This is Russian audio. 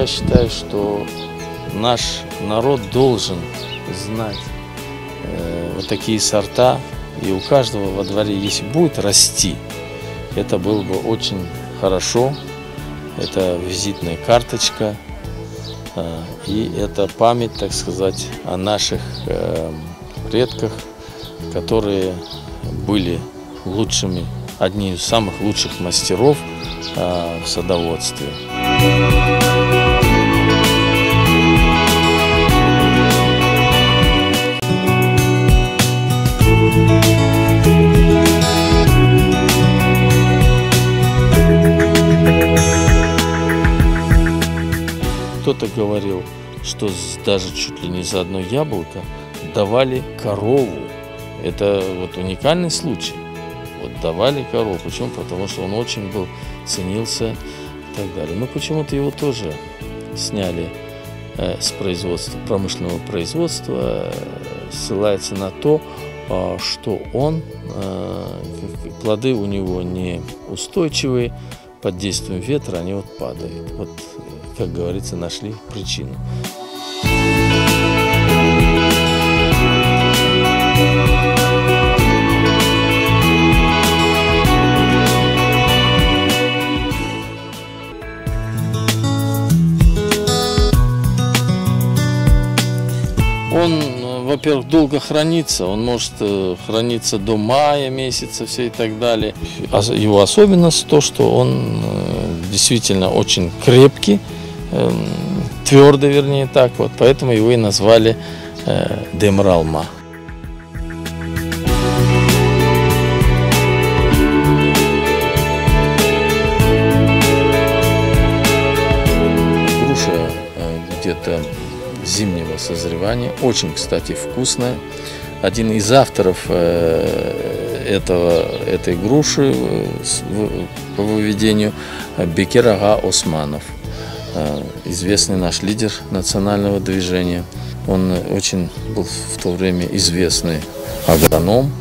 я считаю, что наш народ должен знать вот такие сорта, и у каждого во дворе, если будет расти, это было бы очень хорошо. Это визитная карточка, и это память, так сказать, о наших предках, которые были лучшими, одними из самых лучших мастеров в садоводстве. Кто-то говорил, что даже чуть ли не за одно яблоко давали корову. Это вот уникальный случай. Вот давали корову. Почему? Потому что он очень был, ценился и так далее. Но почему-то его тоже сняли с производства, промышленного производства, ссылается на то, что он, плоды у него не устойчивые, под действием ветра они вот падают. Вот, как говорится, нашли причину. Он, во-первых, долго хранится, он может храниться до мая месяца, все и так далее. Его особенность то, что он действительно очень крепкий, твердый, вернее, так вот, поэтому его и назвали Демралма. Груша где-то зимнего созревания, очень, кстати, вкусная. Один из авторов этой груши по выведению Бекир Ага Османов, известный наш лидер национального движения. Он очень был в то время известный агроном.